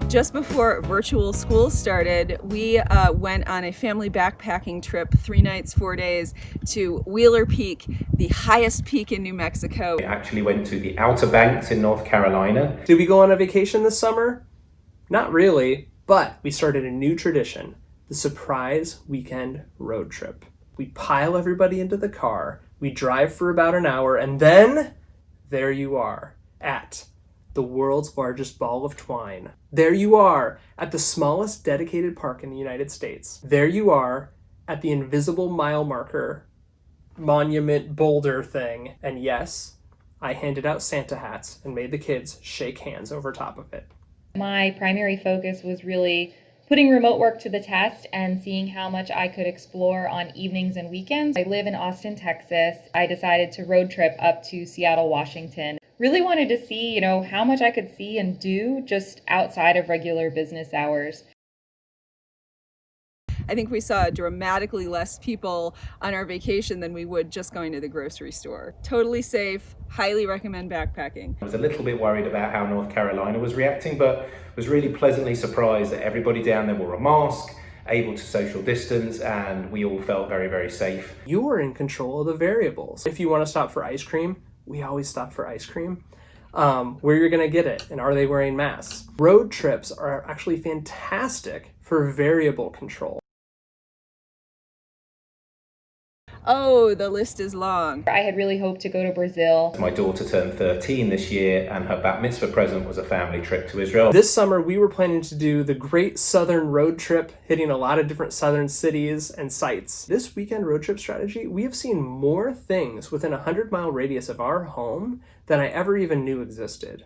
Just before virtual school started, we went on a family backpacking trip, 3 nights, 4 days, to Wheeler Peak, the highest peak in New Mexico. We actually went to the Outer Banks in North Carolina. Did we go on a vacation this summer? Not really, but we started a new tradition, the surprise weekend road trip. We pile everybody into the car, we drive for about an hour, and then there you are at the world's largest ball of twine. There you are at the smallest dedicated park in the United States. There you are at the invisible mile marker monument boulder thing. And yes, I handed out Santa hats and made the kids shake hands over top of it. My primary focus was really putting remote work to the test and seeing how much I could explore on evenings and weekends. I live in Austin, Texas. I decided to road trip up to Seattle, Washington. Really wanted to see, how much I could see and do just outside of regular business hours. I think we saw dramatically less people on our vacation than we would just going to the grocery store. Totally safe, highly recommend backpacking. I was a little bit worried about how North Carolina was reacting, but was really pleasantly surprised that everybody down there wore a mask, able to social distance, and we all felt very, very safe. You were in control of the variables. If you want to stop for ice cream, we always stop for ice cream. Where you're gonna get it, and are they wearing masks? Road trips are actually fantastic for variable control. Oh, the list is long. I had really hoped to go to Brazil. My daughter turned 13 this year, and her bat mitzvah present was a family trip to Israel. This summer, we were planning to do the Great Southern Road Trip, hitting a lot of different southern cities and sites. This weekend road trip strategy, we have seen more things within a 100-mile radius of our home than I ever even knew existed.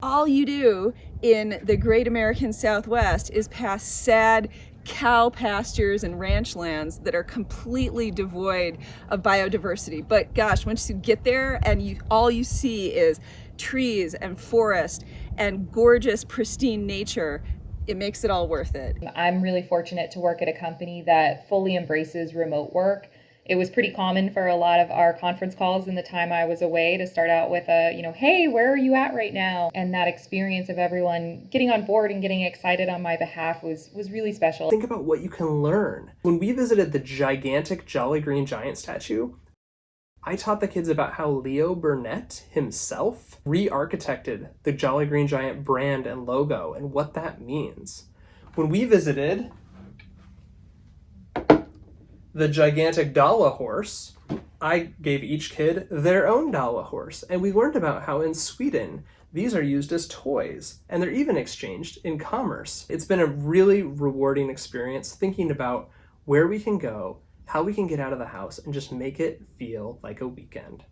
All you do in the great American Southwest is pass sad cow pastures and ranch lands that are completely devoid of biodiversity. But gosh, once you get there and all you see is trees and forest and gorgeous, pristine nature, it makes it all worth it. I'm really fortunate to work at a company that fully embraces remote work. It was pretty common for a lot of our conference calls in the time I was away to start out with a, hey, where are you at right now? And that experience of everyone getting on board and getting excited on my behalf was really special. Think about what you can learn. When we visited the gigantic Jolly Green Giant statue, I taught the kids about how Leo Burnett himself re-architected the Jolly Green Giant brand and logo and what that means. When we visited the gigantic Dalla horse, I gave each kid their own Dalla horse, and we learned about how in Sweden these are used as toys, and they're even exchanged in commerce. It's been a really rewarding experience thinking about where we can go, how we can get out of the house, and just make it feel like a weekend.